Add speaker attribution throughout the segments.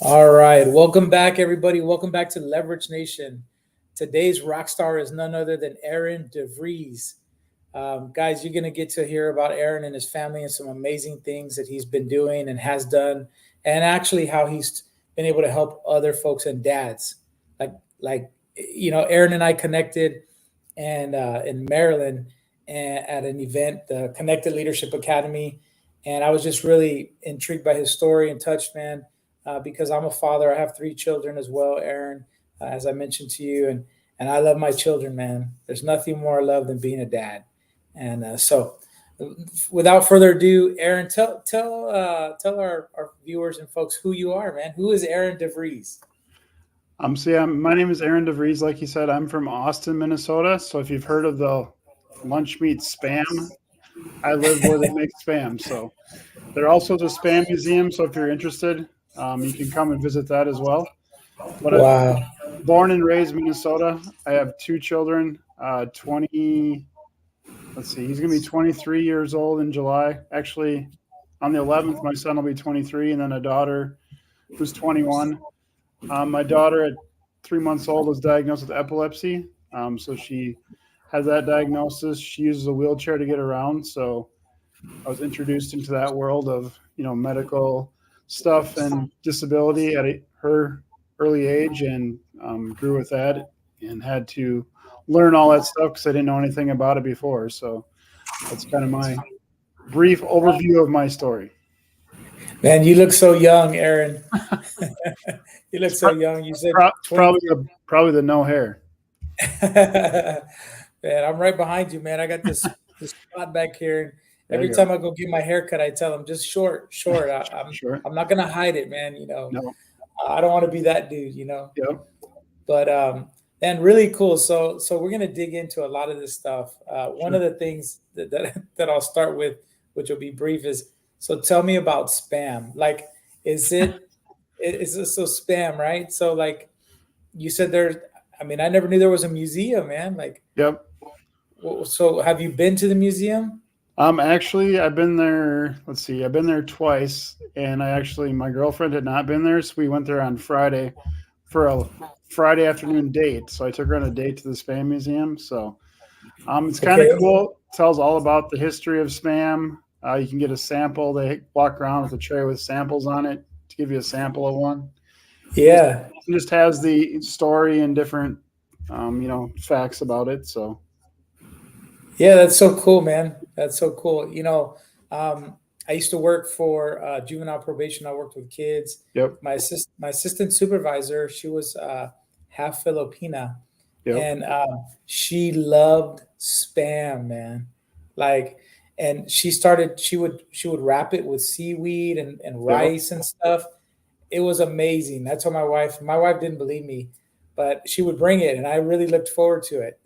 Speaker 1: All right. Welcome back, everybody. Welcome back to Leverage Nation. Today's rock star is none other than Aaron DeVries. Guys, you're going to get to hear about Aaron and his family and some amazing things that he's been doing and has done, and actually how he's been able to help other folks and dads. Aaron and I connected and in Maryland and at an event, the Connected Leadership Academy. And I was just really intrigued by his story and touched, man, because I'm a father. I have three children as well, Aaron, as I mentioned to you, and I love my children, man. There's nothing more I love than being a dad. And without further ado, Aaron, tell our viewers and folks who you are, man. Who is Aaron DeVries?
Speaker 2: My name is Aaron DeVries. Like you said, I'm from Austin, Minnesota. So if you've heard of the lunch meat spam, I live where they make spam. So there also is a spam museum. So if you're interested, you can come and visit that as well. But
Speaker 1: Wow.
Speaker 2: I'm born and raised Minnesota. I have two children. He's going to be 23 years old in July. Actually, on the 11th, my son will be 23, and then a daughter who's 21. My daughter at 3 months old was diagnosed with epilepsy. So she has that diagnosis. She uses a wheelchair to get around. So I was introduced into that world of, medical stuff and disability at her early age, and grew with that and had to learn all that stuff because I didn't know anything about it before. So that's kind of my brief overview of my story.
Speaker 1: Man, you look so young, Aaron. You look so young. You said
Speaker 2: probably the no hair.
Speaker 1: Man, I'm right behind you, man. I got this spot back here. Every time I go get my haircut, I tell them just short.
Speaker 2: Sure.
Speaker 1: I'm not gonna hide it, man.
Speaker 2: No.
Speaker 1: I don't want to be that dude,
Speaker 2: Yep.
Speaker 1: But and really cool. So we're gonna dig into a lot of this stuff. One of the things that I'll start with, which will be brief, is so tell me about spam. Like, is it so spam, right? So like you said I never knew there was a museum, man. Like,
Speaker 2: yep.
Speaker 1: So have you been to the museum?
Speaker 2: Actually, I've been there. Let's see. I've been there twice, and my girlfriend had not been there, so we went there on Friday for a Friday afternoon date. So I took her on a date to the Spam Museum. So it's kind of cool. It tells all about the history of Spam. You can get a sample. They walk around with a tray with samples on it to give you a sample of one.
Speaker 1: Yeah.
Speaker 2: It just has the story and different, facts about it. So.
Speaker 1: Yeah, that's so cool, man. That's so cool. I used to work for juvenile probation. I worked with kids.
Speaker 2: Yep.
Speaker 1: My assistant supervisor, she was half Filipina,
Speaker 2: yep.
Speaker 1: and she loved spam, man. Like, and she would wrap it with seaweed and rice and stuff. It was amazing. That's what my wife didn't believe me, but she would bring it, and I really looked forward to it.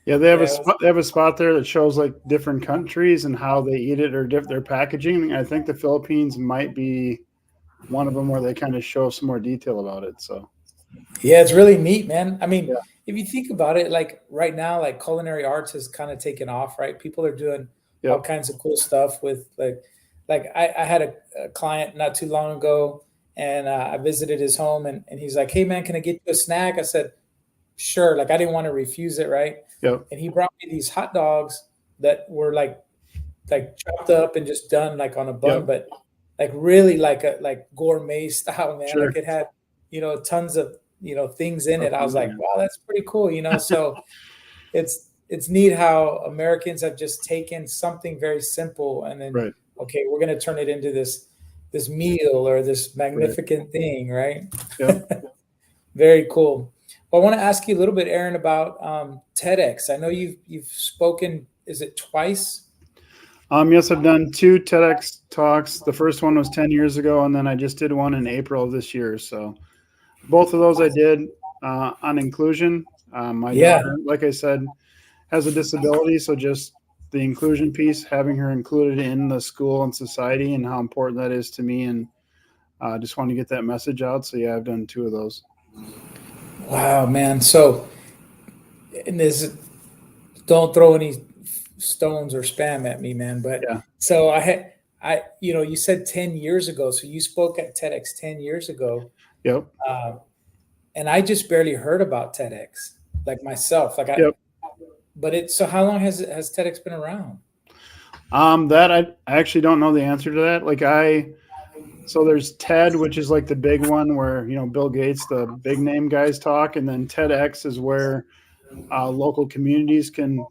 Speaker 2: Yeah, they have a spot there that shows like different countries and how they eat it or their packaging. I think the Philippines might be one of them where they kind of show some more detail about it. So,
Speaker 1: yeah, it's really neat, man. If you think about it, like right now, like culinary arts has kind of taken off, right? People are doing all kinds of cool stuff with like I had a client not too long ago, and I visited his home, and he's like, "Hey, man, can I get you a snack?" I said, "Sure." Like I didn't want to refuse it, right?
Speaker 2: Yep.
Speaker 1: And he brought me these hot dogs that were like chopped up and just done like on a bun, but like really like gourmet style, man.
Speaker 2: Sure.
Speaker 1: Like it had, tons of things in it. I was like, wow, that's pretty cool, So it's neat how Americans have just taken something very simple and then okay, we're gonna turn it into this meal or this magnificent thing, right?
Speaker 2: Yep.
Speaker 1: Very cool. Well, I want to ask you a little bit, Aaron, about TEDx. I know you've spoken. Is it twice?
Speaker 2: Yes, I've done 2 TEDx talks. The first one was 10 years ago, and then I just did one in April of this year. So both of those I did on inclusion. My daughter, like I said, has a disability, so just the inclusion piece, having her included in the school and society, and how important that is to me, and just want to get that message out. So yeah, I've done 2 of those.
Speaker 1: Wow, man. So, and don't throw any stones or spam at me, man. But so I you said 10 years ago, so you spoke at TEDx 10 years ago.
Speaker 2: Yep.
Speaker 1: Uh, and I just barely heard about TEDx, like myself.
Speaker 2: Yep.
Speaker 1: So how long has TEDx been around?
Speaker 2: That I actually don't know the answer to that. So there's TED, which is like the big one where, Bill Gates, the big name guys talk. And then TEDx is where local communities can,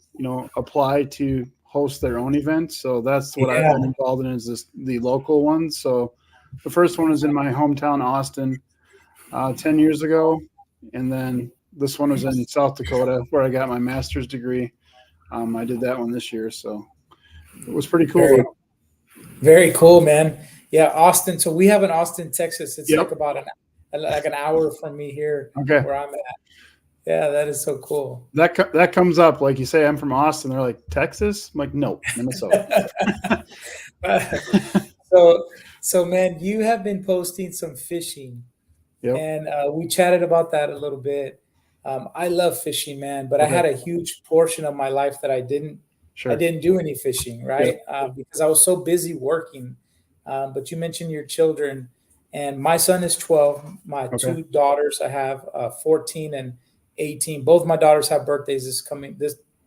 Speaker 2: apply to host their own events. So that's what I've been involved in, is the local ones. So the first one was in my hometown, Austin, 10 years ago. And then this one was in South Dakota, where I got my master's degree. I did that one this year. So it was pretty cool.
Speaker 1: Very, very cool, man. Yeah, Austin. So we have in Austin, Texas. It's like about an hour from me here, where I'm at. Yeah, that is so cool.
Speaker 2: That comes up, like you say, I'm from Austin. They're like, Texas? I'm like, no, Minnesota.
Speaker 1: So man, you have been posting some fishing,
Speaker 2: yep.
Speaker 1: and we chatted about that a little bit. I love fishing, man, but I had a huge portion of my life that I didn't do any fishing, right? Because I was so busy working. But you mentioned your children, and my son is 12. My two daughters, I have 14 and 18. Both my daughters have birthdays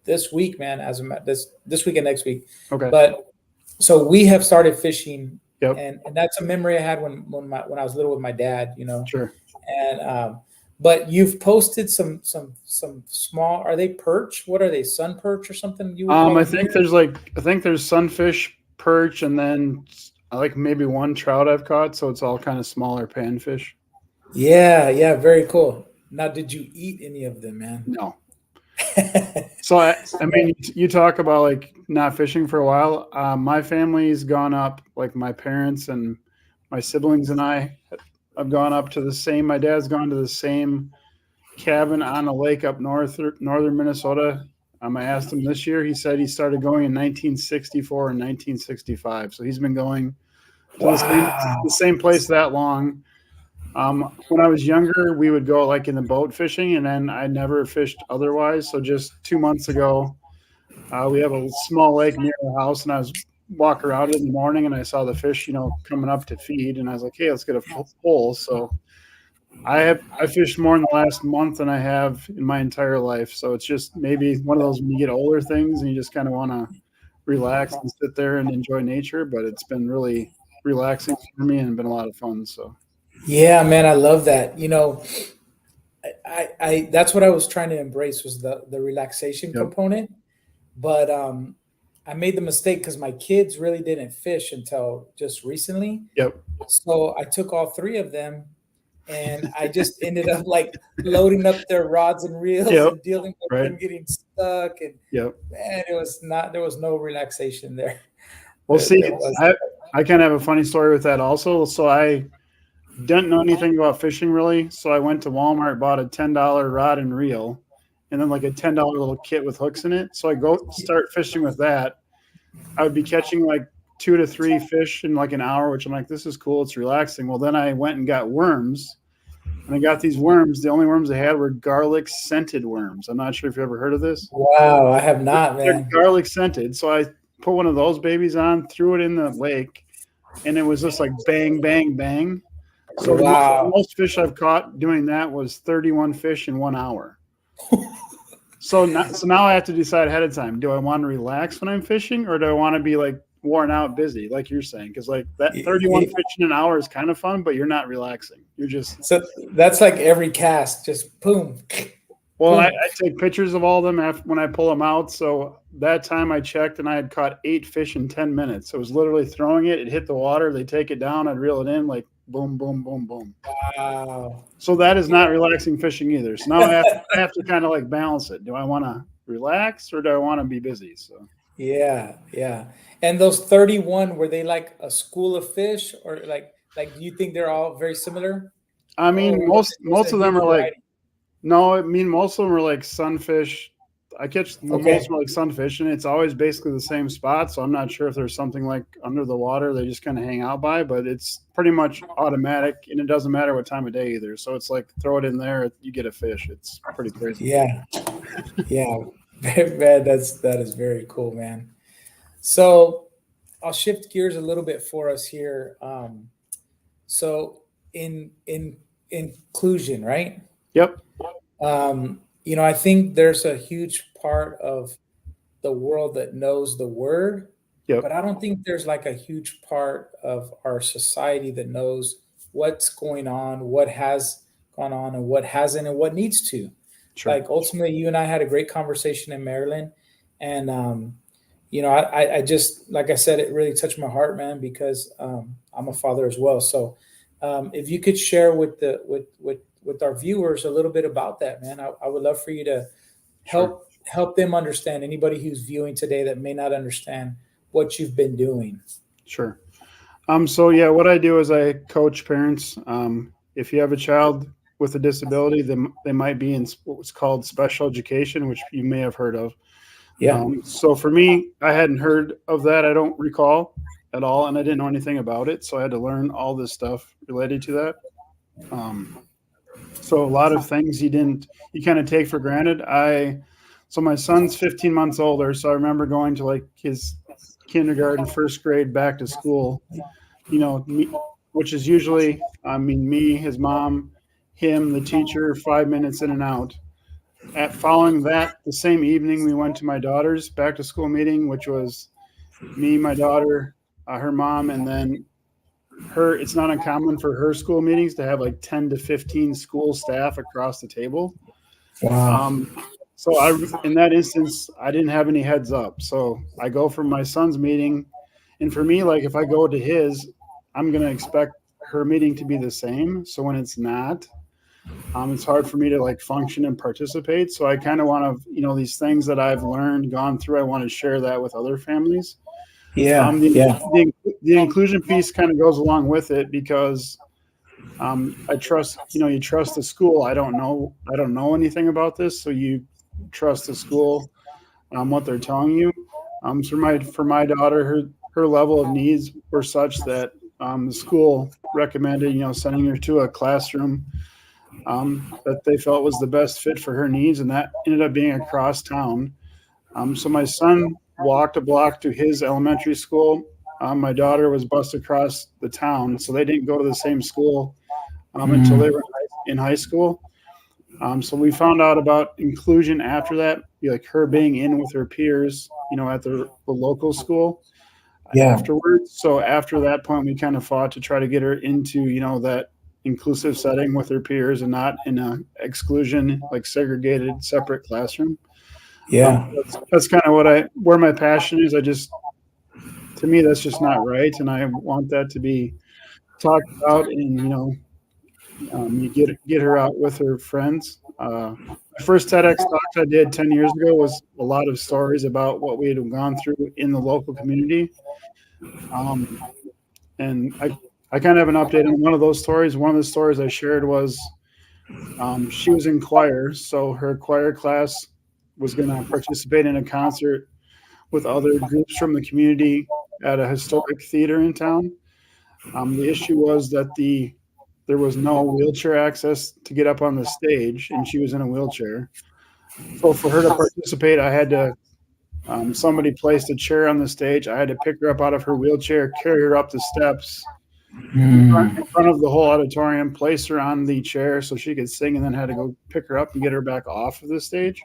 Speaker 1: this week, man. This week and next week.
Speaker 2: Okay.
Speaker 1: But so we have started fishing,
Speaker 2: yep.
Speaker 1: and that's a memory I had when I was little with my dad.
Speaker 2: Sure.
Speaker 1: And but you've posted some small. Are they perch? What are they? Sun perch or something?
Speaker 2: I think there's sunfish, perch, and then like maybe one trout I've caught. So it's all kind of smaller panfish.
Speaker 1: Yeah, very cool. Now, did you eat any of them, man?
Speaker 2: No. So I mean, you talk about like not fishing for a while. My family's gone up, like my parents and my siblings and I have gone up to the same. My dad's gone to the same cabin on a lake up northern Minnesota. I asked him this year. He said he started going in 1964 and 1965. So he's been going to the same place that long. When I was younger, we would go like in the boat fishing, and then I never fished otherwise. So just 2 months ago, we have a small lake near our house, and I was walking around in the morning, and I saw the fish, coming up to feed, and I was like, hey, let's get a pole. So I fished more in the last month than I have in my entire life. So it's just maybe one of those when you get older things and you just kind of want to relax and sit there and enjoy nature. But it's been really relaxing for me and been a lot of fun. So
Speaker 1: yeah, man, I love that. I that's what I was trying to embrace, was the relaxation component. But I made the mistake because my kids really didn't fish until just recently.
Speaker 2: Yep.
Speaker 1: So I took all three of them, and I just ended up like loading up their rods and reels and dealing with them getting stuck. And man, there was no relaxation there.
Speaker 2: Well, see, I kind of have a funny story with that also. So I didn't know anything about fishing really. So I went to Walmart, bought a $10 rod and reel, and then like a $10 little kit with hooks in it. So I go start fishing with that. I would be catching like 2 to 3 fish in like an hour, which I'm like, this is cool. It's relaxing. Well, then I went and got worms, and I got these worms. The only worms I had were garlic scented worms. I'm not sure if you ever heard of this.
Speaker 1: Wow. I have not, man.
Speaker 2: They're garlic scented. So I put one of those babies on, threw it in the lake, and it was just like bang, bang, bang. So the most fish I've caught doing that was 31 fish in 1 hour. So now I have to decide ahead of time. Do I want to relax when I'm fishing, or do I want to be like worn out, busy, like you're saying? Because like that 31 fish in an hour is kind of fun, but you're not relaxing. You're just
Speaker 1: so that's like every cast, just boom.
Speaker 2: Well, I take pictures of all of them when I pull them out. So that time I checked, and I had caught 8 fish in 10 minutes. So it was literally throwing it. It hit the water. They take it down. I'd reel it in, like boom, boom, boom, boom.
Speaker 1: Wow.
Speaker 2: So that is not relaxing fishing either. So now I have to kind of like balance it. Do I want to relax, or do I want to be busy? So
Speaker 1: yeah. And those 31, were they like a school of fish, or like do you think they're all very similar?
Speaker 2: I mean, most of them are like, no, I mean, most of them are like sunfish. I catch most are like sunfish, and it's always basically the same spot. So I'm not sure if there's something like under the water they just kind of hang out by, but it's pretty much automatic, and it doesn't matter what time of day either. So it's like throw it in there, you get a fish. It's pretty crazy.
Speaker 1: Yeah, man, that is very cool, man. So I'll shift gears a little bit for us here. So in inclusion, right?
Speaker 2: Yep.
Speaker 1: I think there's a huge part of the world that knows the word,
Speaker 2: Yep.
Speaker 1: but I don't think there's like a huge part of our society that knows what's going on, what has gone on, and what hasn't, and what needs to.
Speaker 2: Sure.
Speaker 1: Like ultimately, you and I had a great conversation in Maryland, and I just like I said, it really touched my heart, man, because I'm a father as well. So, if you could share with the with our viewers a little bit about that, man, I would love for you to
Speaker 2: Sure.
Speaker 1: help them understand. Anybody who's viewing today that may not understand what you've been doing.
Speaker 2: Sure. So yeah, what I do is I coach parents. If you have a child with a disability, then they might be in what's called special education, which you may have heard of.
Speaker 1: Yeah.
Speaker 2: So for me, I hadn't heard of that. I don't recall at all, and I didn't know anything about it. So I had to learn all this stuff related to that. So a lot of things you kind of take for granted. So my son's 15 months older, so I remember going to like his kindergarten, first grade, back to school, which is usually, me, his mom, him, the teacher, 5 minutes in and out. Following that, the same evening, we went to my daughter's back to school meeting, which was me, my daughter, her mom, and then her. It's not uncommon for her school meetings to have like 10 to 15 school staff across the table.
Speaker 1: Wow.
Speaker 2: So in that instance, I didn't have any heads up. So I go from my son's meeting, and for me, like if I go to his, I'm going to expect her meeting to be the same. So when it's not, it's hard for me to like function and participate. So I kind of want to, these things that I've learned, gone through, I want to share that with other families.
Speaker 1: Yeah.
Speaker 2: The inclusion piece kind of goes along with it because I trust, you trust the school. I don't know anything about this. So you trust the school, what they're telling you. For my daughter, her level of needs were such that the school recommended, sending her to a classroom that they felt was the best fit for her needs, and that ended up being across town. So my son walked a block to his elementary school. My daughter was bused across the town, so they didn't go to the same school until they were in high school. So we found out about inclusion after that, like her being in with her peers, at the local school afterwards. So after that point, we kind of fought to try to get her into, that inclusive setting with her peers and not in a exclusion, like segregated, separate classroom.
Speaker 1: Yeah.
Speaker 2: That's kind of where my passion is. To me, that's just not right. And I want that to be talked about and, you get her out with her friends. The first TEDx talks I did 10 years ago was a lot of stories about what we had gone through in the local community. And I kind of have an update on one of those stories. One of the stories I shared was she was in choir. So her choir class was going to participate in a concert with other groups from the community at a historic theater in town. The issue was that there was no wheelchair access to get up on the stage, and she was in a wheelchair. So for her to participate, I had to, somebody placed a chair on the stage. I had to pick her up out of her wheelchair, carry her up the steps in front of the whole auditorium, place her on the chair so she could sing, and then had to go pick her up and get her back off of the stage.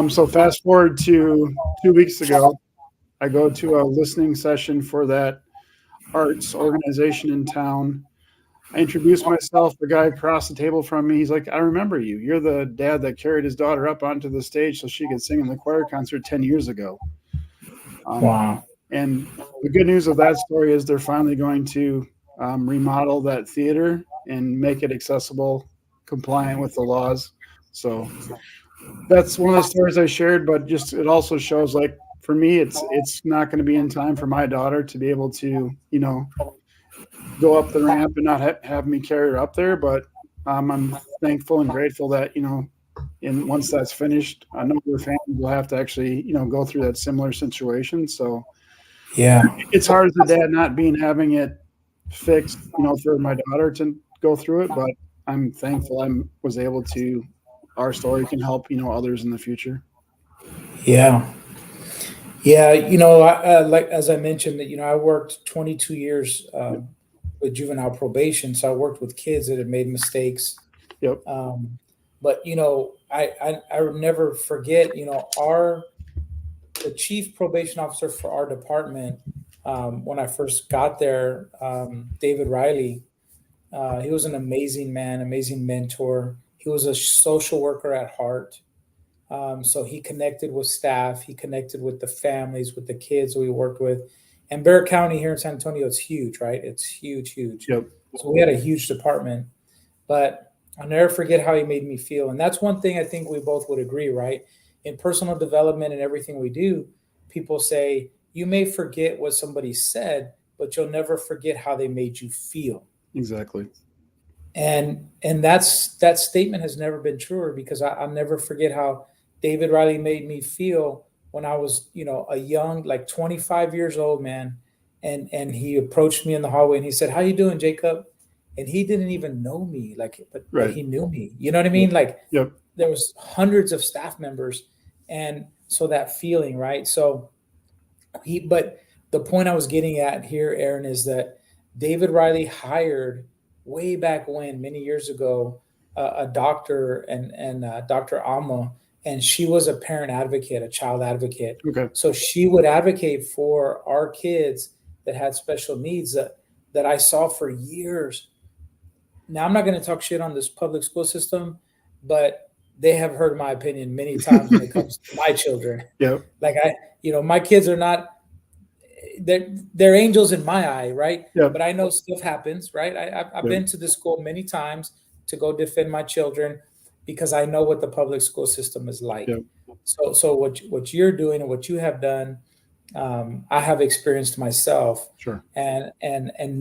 Speaker 2: So fast forward to 2 weeks ago, I go to a listening session for that arts organization in town. I introduced myself. The guy across the table from me, he's like, I remember you. You're the dad that carried his daughter up onto the stage so she could sing in the choir concert 10 years ago.
Speaker 1: Wow.
Speaker 2: And the good news of that story is they're finally going to remodel that theater and make it accessible, compliant with the laws. So that's one of the stories I shared, but just it also shows, like, for me, it's not going to be in time for my daughter to be able to, go up the ramp and not have me carry her up there. But I'm thankful and grateful that, and once that's finished, I know your family will have to actually, go through that similar situation. So
Speaker 1: Yeah.
Speaker 2: it's hard as a dad not having it fixed, for my daughter to go through it. But I'm thankful I was able to, our story can help, others in the future.
Speaker 1: Yeah. Yeah, like as I mentioned, that I worked 22 years
Speaker 2: Yep.
Speaker 1: with juvenile probation, so I worked with kids that had made mistakes.
Speaker 2: Yep.
Speaker 1: Um, but I would never forget, our the chief probation officer for our department, when I first got there, David Riley. He was an amazing man, amazing mentor. He was a social worker at heart. So he connected with staff, he connected with the families, with the kids we worked with. And Bexar County here in San Antonio, it's huge, right? It's huge, huge.
Speaker 2: Yep.
Speaker 1: So we had a huge department, but I'll never forget how he made me feel. And that's one thing I think we both would agree, right? In personal development and everything we do, people say, you may forget what somebody said, but you'll never forget how they made you feel.
Speaker 2: Exactly.
Speaker 1: And that statement has never been truer, because I'll never forget how David Riley made me feel when I was, a young, like 25 years old man. And he approached me in the hallway and he said, "How you doing, Jacob?" And he didn't even know me, like, but
Speaker 2: Right.
Speaker 1: he knew me. You know what I
Speaker 2: Yep.
Speaker 1: mean? Like,
Speaker 2: Yep.
Speaker 1: there was hundreds of staff members, and so that feeling, right? So but the point I was getting at here, Aaron, is that David Riley hired way back when, many years ago, a doctor, and Dr. Alma, and she was a parent advocate, a child advocate.
Speaker 2: Okay.
Speaker 1: So she would advocate for our kids that had special needs, that I saw for years. Now, I'm not going to talk shit on this public school system, but they have heard my opinion many times when it comes to my children.
Speaker 2: Yep.
Speaker 1: Like, my kids are not, they're angels in my eye, right?
Speaker 2: Yep.
Speaker 1: But I know stuff happens, right? I've
Speaker 2: Yep.
Speaker 1: been to the school many times to go defend my children, because I know what the public school system is like.
Speaker 2: Yep.
Speaker 1: So what you're doing and what you have done, I have experienced myself,
Speaker 2: Sure.
Speaker 1: and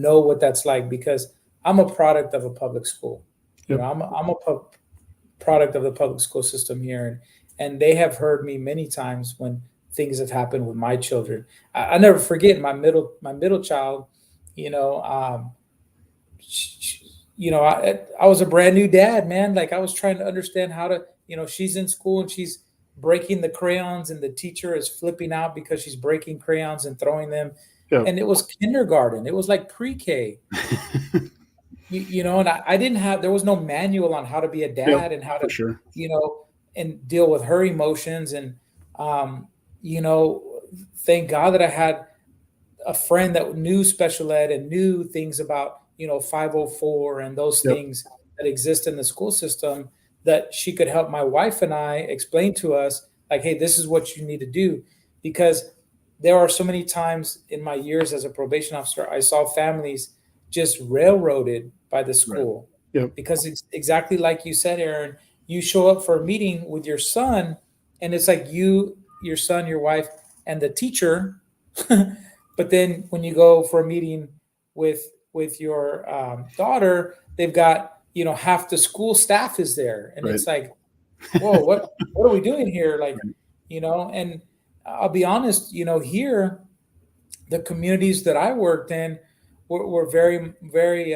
Speaker 1: know what that's like, because I'm a product of a public school.
Speaker 2: Yep.
Speaker 1: I'm a product of the public school system here, and they have heard me many times when things have happened with my children. I never forget my middle child. I was a brand new dad, man. Like, I was trying to understand how to, she's in school and she's breaking the crayons, and the teacher is flipping out because she's breaking crayons and throwing them.
Speaker 2: Yep.
Speaker 1: And it was kindergarten. It was like pre-K. And I didn't have, there was no manual on how to be a dad,
Speaker 2: Yep,
Speaker 1: and how
Speaker 2: for
Speaker 1: to,
Speaker 2: sure.
Speaker 1: And deal with her emotions. And, thank God that I had a friend that knew special ed and knew things about, 504 and those
Speaker 2: Yep.
Speaker 1: things that exist in the school system, that she could help my wife and I explain to us, like, hey, this is what you need to do. Because there are so many times in my years as a probation officer, I saw families just railroaded by the school.
Speaker 2: Right. Yep.
Speaker 1: Because it's exactly like you said, Aaron. You show up for a meeting with your son, and it's like you, your son, your wife, and the teacher. But then when you go for a meeting with your daughter, they've got, half the school staff is there, and
Speaker 2: Right.
Speaker 1: it's like, whoa, what are we doing here? Like,
Speaker 2: Right.
Speaker 1: And I'll be honest, here, the communities that I worked in were very, very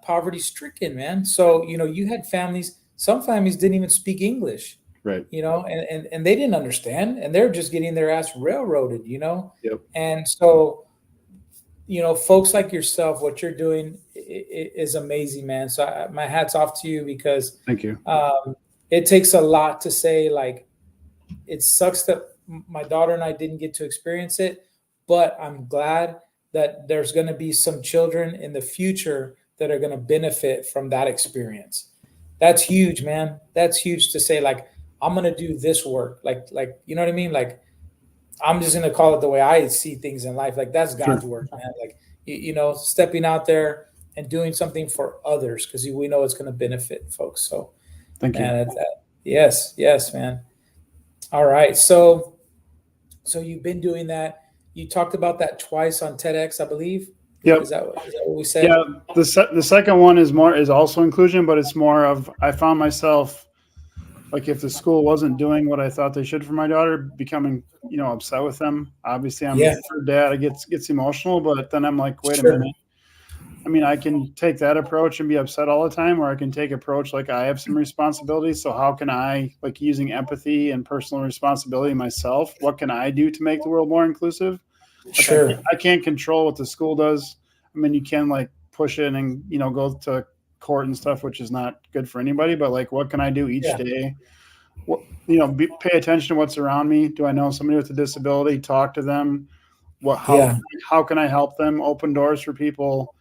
Speaker 1: poverty stricken, man. So, you had families, some families didn't even speak English,
Speaker 2: Right.
Speaker 1: and they didn't understand, and they're just getting their ass railroaded,
Speaker 2: Yep.
Speaker 1: And so, folks like yourself, what you're doing is amazing, man. So my hat's off to you, because
Speaker 2: Thank you.
Speaker 1: it takes a lot to say, like, it sucks that my daughter and I didn't get to experience it, but I'm glad that there's going to be some children in the future that are going to benefit from that experience. That's huge, man. That's huge to say, like, I'm going to do this work. Like, you know what I mean? Like, I'm just going to call it the way I see things in life. Like, that's God's
Speaker 2: Sure.
Speaker 1: work, man. Like, stepping out there and doing something for others, because we know it's going to benefit folks. So,
Speaker 2: Thank you.
Speaker 1: man, yes, man. All right. So you've been doing that. You talked about that twice on TEDx, I believe.
Speaker 2: Yep.
Speaker 1: Is that what we said?
Speaker 2: Yeah. The second one is also inclusion, but it's more of, I found myself, like, if the school wasn't doing what I thought they should for my daughter, becoming, upset with them. Obviously, I'm a dad. It gets emotional, but then I'm like, wait a minute. I mean, I can take that approach and be upset all the time, or I can take approach like I have some responsibility. So how can I, like using empathy and personal responsibility myself, what can I do to make the world more inclusive? Like
Speaker 1: Sure.
Speaker 2: I can't control what the school does. I mean, you can like push it and, go to court and stuff, which is not good for anybody, but like, what can I do each
Speaker 1: Yeah.
Speaker 2: day? What, pay attention to what's around me. Do I know somebody with a disability? Talk to them. What,
Speaker 1: Yeah.
Speaker 2: how can I help them? Open doors for people.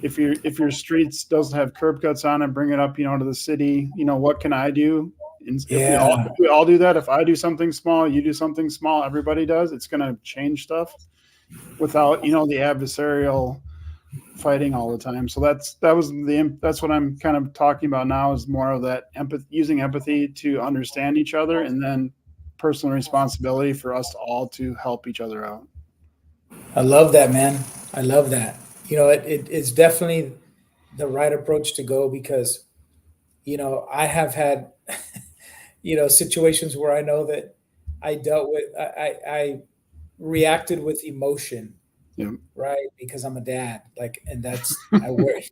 Speaker 2: If your streets doesn't have curb cuts on it, bring it up, to the city. What can I do? And if we all
Speaker 1: Yeah.
Speaker 2: if we all do that, if I do something small, you do something small, everybody does, it's going to change stuff without the adversarial fighting all the time. So that's what I'm kind of talking about now, is more of that empathy, using empathy to understand each other, and then personal responsibility for us all to help each other out.
Speaker 1: I love that, man. I love that. It's definitely the right approach to go because, I have had, situations where I know that I dealt with, I reacted with emotion,
Speaker 2: Yeah.
Speaker 1: right? Because I'm a dad, like, and that's, I worry,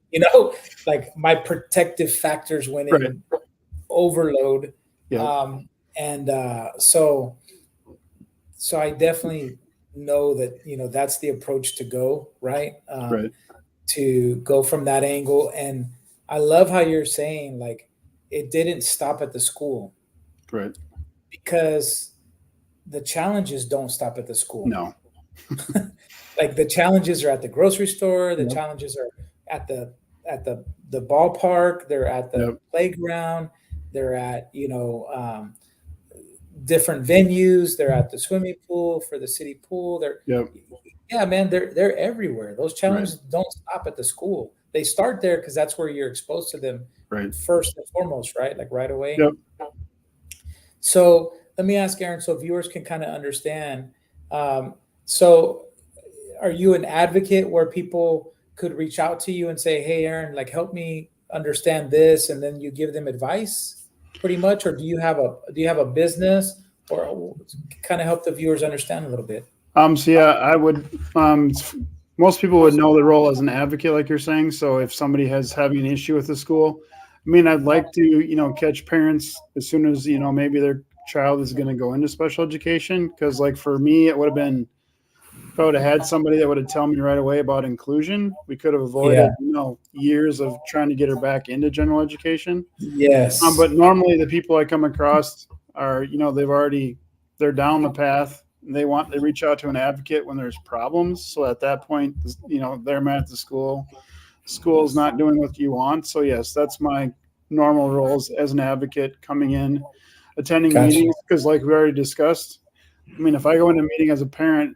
Speaker 1: like my protective factors went
Speaker 2: Right.
Speaker 1: in overload.
Speaker 2: Yeah.
Speaker 1: And so I definitely know that, that's the approach to go, right?
Speaker 2: Right.
Speaker 1: To go from that angle. And I love how you're saying, like, it didn't stop at the school
Speaker 2: Right.
Speaker 1: because the challenges don't stop at the school.
Speaker 2: No.
Speaker 1: Like the challenges are at the grocery store, the
Speaker 2: Yep.
Speaker 1: challenges are at the ballpark, they're at the
Speaker 2: Yep.
Speaker 1: playground, they're at, different venues, they're at the swimming pool for the city pool. They're
Speaker 2: Yep.
Speaker 1: Yeah, man, they're everywhere. Those
Speaker 2: Right.
Speaker 1: challenges don't stop at the school. They start there because that's where you're exposed to them
Speaker 2: Right.
Speaker 1: first and foremost, right? Like right away.
Speaker 2: Yep.
Speaker 1: So let me ask Aaron, so viewers can kind of understand. So are you an advocate where people could reach out to you and say, "Hey, Aaron, like help me understand this," and then you give them advice, pretty much, or do you have a business, or kind of help the viewers understand a little bit?
Speaker 2: So yeah, I would. Most people would know the role as an advocate, like you're saying. So if somebody has having an issue with the school, I mean, I'd like to, catch parents as soon as maybe their child is going to go into special education. Because like for me, it would have been, if I would have had somebody that would have told me right away about inclusion, we could have
Speaker 1: Yeah.
Speaker 2: avoided years of trying to get her back into general education.
Speaker 1: Yes.
Speaker 2: But normally the people I come across are, they're down the path. They reach out to an advocate when there's problems. So at that point, they're mad at the school. School's not doing what you want. So yes, that's my normal roles as an advocate, coming in, attending
Speaker 1: Gotcha.
Speaker 2: meetings. Because like we already discussed, I mean, if I go into a meeting as a parent,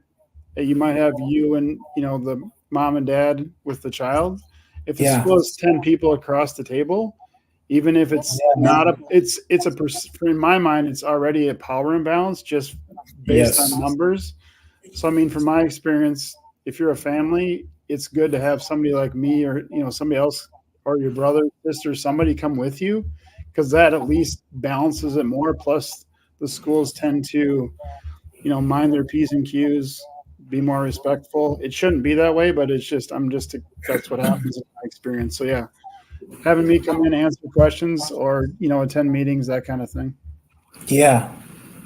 Speaker 2: you might have you and the mom and dad with the child. If the
Speaker 1: Yeah.
Speaker 2: school is 10 people across the table, even if it's
Speaker 1: Yeah,
Speaker 2: not
Speaker 1: man.
Speaker 2: in my mind, it's already a power imbalance just based on
Speaker 1: Yes.
Speaker 2: numbers. So I mean, from my experience, if you're a family, it's good to have somebody like me, or somebody else, or your brother, sister, somebody come with you, because that at least balances it more. Plus the schools tend to mind their P's and Q's, be more respectful. It shouldn't be that way, but it's just that's what happens in my experience. So yeah, having me come in, answer questions, or attend meetings, that kind of thing.
Speaker 1: Yeah.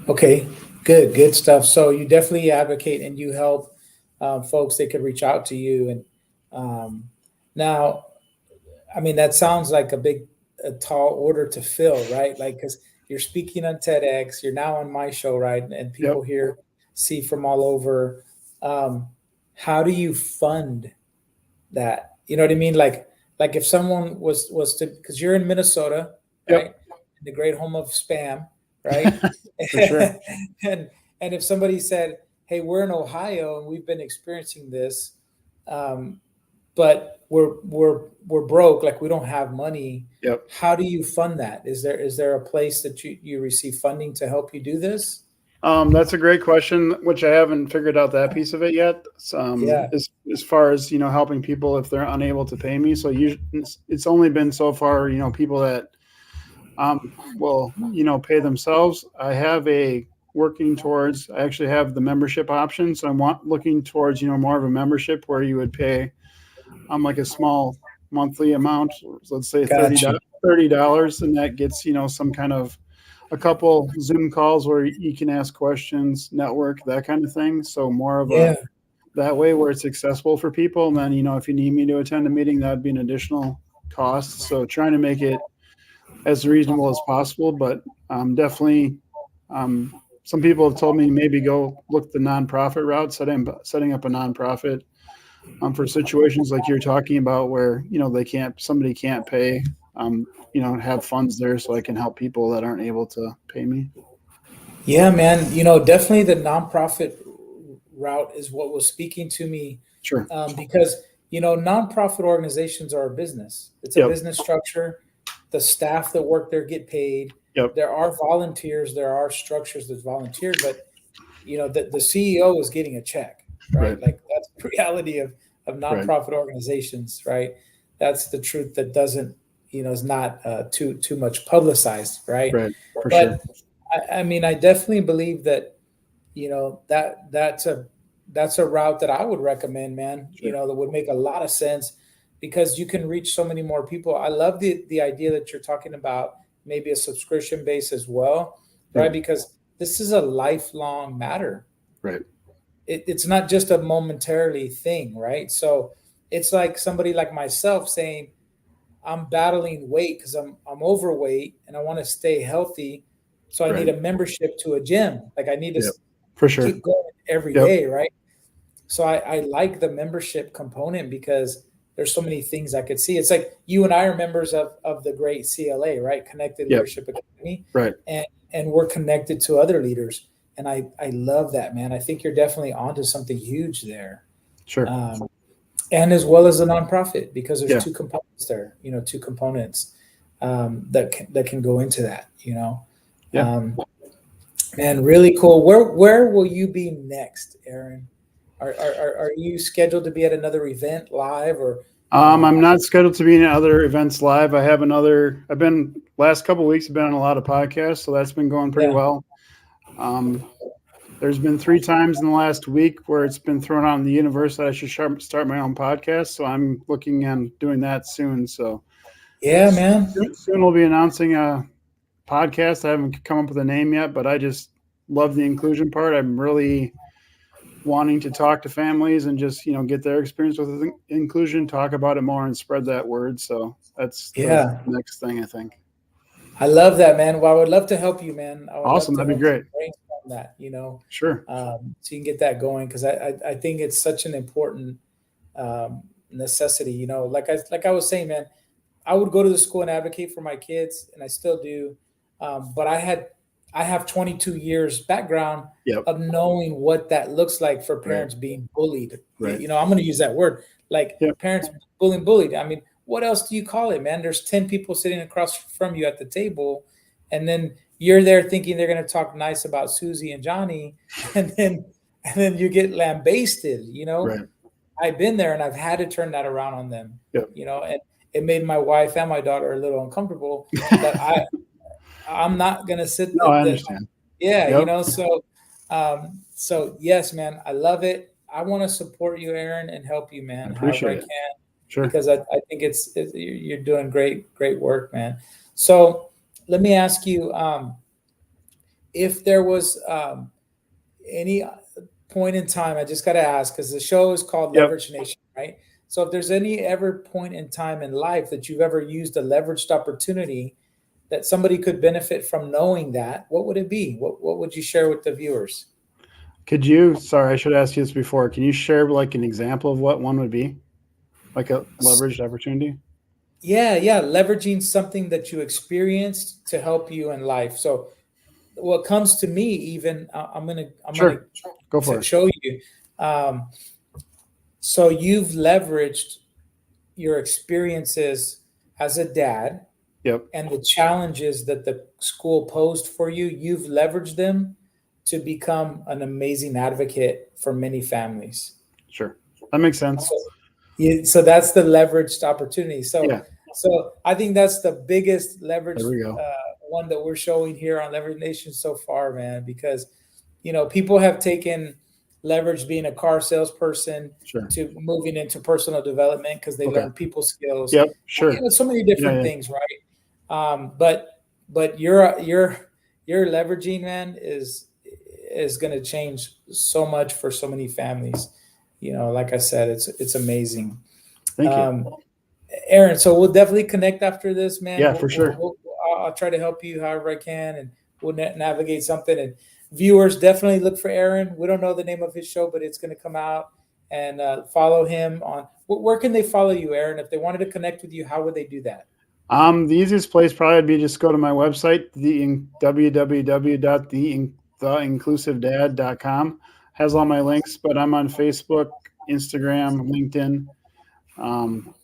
Speaker 1: Okay. Good stuff. So you definitely advocate and you help folks. They could reach out to you. And now, I mean, that sounds like a tall order to fill, right? Like, because you're speaking on TEDx, you're now on my show, right? And
Speaker 2: Yep.
Speaker 1: people here see from all over. Um, how do you fund that? You know what I mean? Like if someone was to, because you're in Minnesota,
Speaker 2: Yep.
Speaker 1: right? The great home of spam, right?
Speaker 2: For sure.
Speaker 1: and and if somebody said, "Hey, we're in Ohio and we've been experiencing this, um, but we're broke, like we don't have money."
Speaker 2: Yep.
Speaker 1: How do you fund that? Is there a place that you receive funding to help you do this?
Speaker 2: That's a great question, which I haven't figured out that piece of it yet.
Speaker 1: Yeah.
Speaker 2: As far as helping people if they're unable to pay me. So it's only been so far, people that will pay themselves. I have a working towards. I actually have the membership option, so I'm looking towards more of a membership where you would pay like a small monthly amount, let's say
Speaker 1: Gotcha.
Speaker 2: $30, and that gets, some kind of a couple Zoom calls where you can ask questions, network, that kind of thing. So more of
Speaker 1: Yeah.
Speaker 2: that way where it's accessible for people. And then, if you need me to attend a meeting, that'd be an additional cost. So trying to make it as reasonable as possible, but definitely some people have told me maybe go look the nonprofit route, setting up a nonprofit for situations like you're talking about where, somebody can't pay, have funds there so I can help people that aren't able to pay me.
Speaker 1: Yeah, man. Definitely the nonprofit route is what was speaking to me,
Speaker 2: Sure.
Speaker 1: because nonprofit organizations are a business. It's a
Speaker 2: Yep.
Speaker 1: business structure. The staff that work there get paid.
Speaker 2: Yep.
Speaker 1: There are volunteers. There are structures that volunteer, but the CEO is getting a check, right?
Speaker 2: Right.
Speaker 1: Like that's the reality of
Speaker 2: Right.
Speaker 1: nonprofit organizations, right? That's the truth that doesn't is not too much publicized, right?
Speaker 2: Right. For sure.
Speaker 1: But I mean, I definitely believe that that's a route that I would recommend, man.
Speaker 2: Sure.
Speaker 1: That would make a lot of sense because you can reach so many more people. I love the idea that you're talking about, maybe a subscription base as well, right?
Speaker 2: Yep.
Speaker 1: Because this is a lifelong matter.
Speaker 2: Right.
Speaker 1: It's not just a momentarily thing, right? So it's like somebody like myself saying, I'm battling weight because I'm overweight and I want to stay healthy. So I need
Speaker 2: Right.
Speaker 1: a membership to a gym. Like I need to
Speaker 2: Yep. For sure.
Speaker 1: keep going every
Speaker 2: Yep.
Speaker 1: day, right? So I like the membership component because there's so many things I could see. It's like you and I are members of the great CLA, right? Connected
Speaker 2: Yep.
Speaker 1: Leadership Academy.
Speaker 2: Right.
Speaker 1: And we're connected to other leaders. And I love that, man. I think you're definitely onto something huge there.
Speaker 2: Sure.
Speaker 1: And as well as a nonprofit, because there's
Speaker 2: Yeah.
Speaker 1: two components there, two components that can go into that,
Speaker 2: Yeah.
Speaker 1: and really cool. Where will you be next, Aaron? Are you scheduled to be at another event live or?
Speaker 2: I'm not scheduled to be in other events live. I've been last couple of weeks, I've been on a lot of podcasts, so that's been going pretty well. There's been 3 times in the last week where it's been thrown out in the universe that I should start my own podcast. So I'm looking and doing that soon. So
Speaker 1: yeah, man.
Speaker 2: Soon we'll be announcing a podcast. I haven't come up with a name yet, but I just love the inclusion part. I'm really wanting to talk to families and just, get their experience with inclusion, talk about it more and spread that word. So that's the next thing, I think.
Speaker 1: I love that, man. Well, I would love to help you, man.
Speaker 2: Awesome. That'd be great.
Speaker 1: Brainstorm that,
Speaker 2: Sure.
Speaker 1: So you can get that going. Cause I think it's such an important necessity, like I was saying, man, I would go to the school and advocate for my kids and I still do. But I have 22 years background of knowing what that looks like for parents being bullied.
Speaker 2: Right.
Speaker 1: I'm going to use that word, like parents bullied. I mean, what else do you call it, man? There's 10 people sitting across from you at the table, and then you're there thinking they're going to talk nice about Susie and Johnny, and then you get lambasted.
Speaker 2: Right.
Speaker 1: I've been there, and I've had to turn that around on them. And it made my wife and my daughter a little uncomfortable. But I'm not going to sit there.
Speaker 2: No, I understand.
Speaker 1: Yeah, so yes, man, I love it. I want to support you, Aaron, and help you, man, however I can.
Speaker 2: Sure.
Speaker 1: Because I think you're doing great work, man. So let me ask you, if there was any point in time, I just got to ask, because the show is called Leverage Nation, right? So if there's any ever point in time in life that you've ever used a leveraged opportunity that somebody could benefit from knowing that, what would it be? What would you share with the viewers?
Speaker 2: Sorry, I should ask you this before. Can you share like an example of what one would be? Like a leveraged opportunity?
Speaker 1: Yeah. Leveraging something that you experienced to help you in life. So what comes to me, even I'm gonna
Speaker 2: go for it.
Speaker 1: Show you. So you've leveraged your experiences as a dad, and the challenges that the school posed for you. You've leveraged them to become an amazing advocate for many families.
Speaker 2: Sure, that makes sense.
Speaker 1: So that's the leveraged opportunity. So I think that's the biggest leverage one that we're showing here on Leverage Nation so far, man, because people have taken leverage being a car salesperson
Speaker 2: Sure.
Speaker 1: to moving into personal development because they
Speaker 2: Okay.
Speaker 1: learn people skills.
Speaker 2: Yep. Sure.
Speaker 1: You know, so many different things, right? But your leveraging, man, is going to change so much for so many families. You know, like I said, it's amazing.
Speaker 2: Thank you.
Speaker 1: Aaron, so we'll definitely connect after this, man.
Speaker 2: Yeah, for sure.
Speaker 1: I'll try to help you however I can, and we'll navigate something. And viewers, definitely look for Aaron. We don't know the name of his show, but it's going to come out. And follow him on. Where can they follow you, Aaron? If they wanted to connect with you, how would they do that?
Speaker 2: The easiest place probably would be just go to my website, www.theinclusivedad.com. Has all my links, but I'm on Facebook, Instagram, LinkedIn,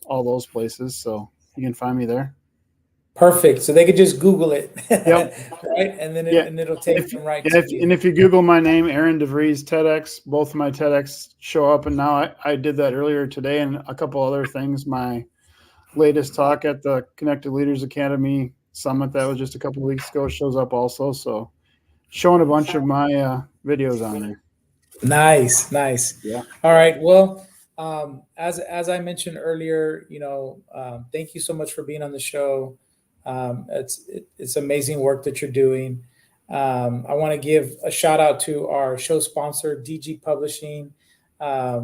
Speaker 2: all those places. So you can find me there.
Speaker 1: Perfect. So they could just Google it,
Speaker 2: Yep.
Speaker 1: right? And then it'll take them right
Speaker 2: to
Speaker 1: you.
Speaker 2: And if you Google my name, Aaron DeVries TEDx, both of my TEDx show up. And now I did that earlier today and a couple other things. My latest talk at the Connected Leaders Academy Summit that was just a couple of weeks ago shows up also. So showing a bunch of my videos on there.
Speaker 1: Nice.
Speaker 2: Yeah.
Speaker 1: All right. Well, as I mentioned earlier, thank you so much for being on the show. It's amazing work that you're doing. I want to give a shout out to our show sponsor, DG Publishing. I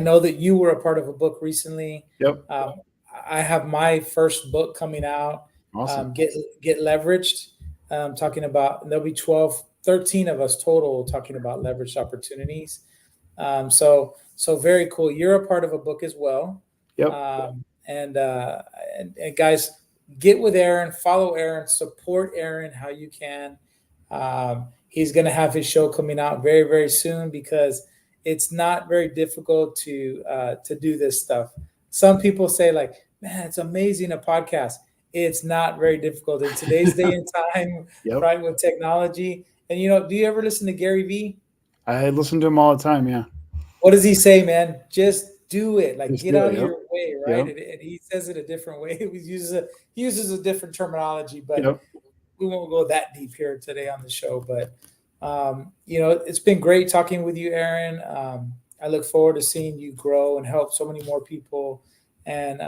Speaker 1: know that you were a part of a book recently.
Speaker 2: Yep.
Speaker 1: I have my first book coming out.
Speaker 2: Awesome.
Speaker 1: Get Leveraged. Talking about, there'll be 13 of us total talking about leveraged opportunities. So very cool. You're a part of a book as well.
Speaker 2: Yep.
Speaker 1: And guys, get with Aaron, follow Aaron, support Aaron how you can. He's going to have his show coming out very, very soon because it's not very difficult to do this stuff. Some people say like, man, it's amazing, a podcast. It's not very difficult in today's day and time,
Speaker 2: Yep.
Speaker 1: right, with technology. And, do you ever listen to Gary Vee?
Speaker 2: I listen to him all the time, yeah.
Speaker 1: What does he say, man? Just do it. Like,
Speaker 2: Just
Speaker 1: get out of
Speaker 2: yep.
Speaker 1: your way, right?
Speaker 2: Yep.
Speaker 1: And he says it a different way. He uses a different terminology, but
Speaker 2: Yep.
Speaker 1: we won't go that deep here today on the show. But, it's been great talking with you, Aaron. I look forward to seeing you grow and help so many more people and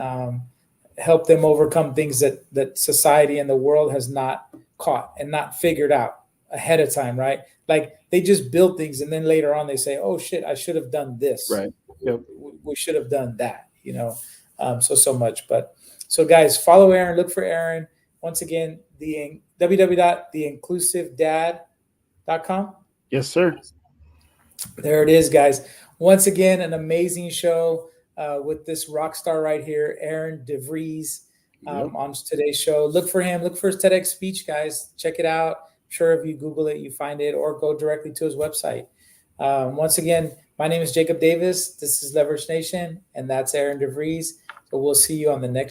Speaker 1: help them overcome things that society and the world has not caught and not figured out ahead of time, right? Like they just build things and then later on they say, oh shit, I should have done this.
Speaker 2: Right. Yep.
Speaker 1: We should have done that, so much. But so guys, follow Aaron, look for Aaron. Once again, the www.theinclusivedad.com.
Speaker 2: Yes, sir.
Speaker 1: There it is, guys. Once again, an amazing show with this rock star right here, Aaron DeVries, on today's show. Look for him. Look for his TEDx speech, guys. Check it out. I'm sure if you Google it, you find it, or go directly to his website. Once again, my name is Jacob Davis. This is Leverage Nation, and that's Aaron DeVries. So we'll see you on the next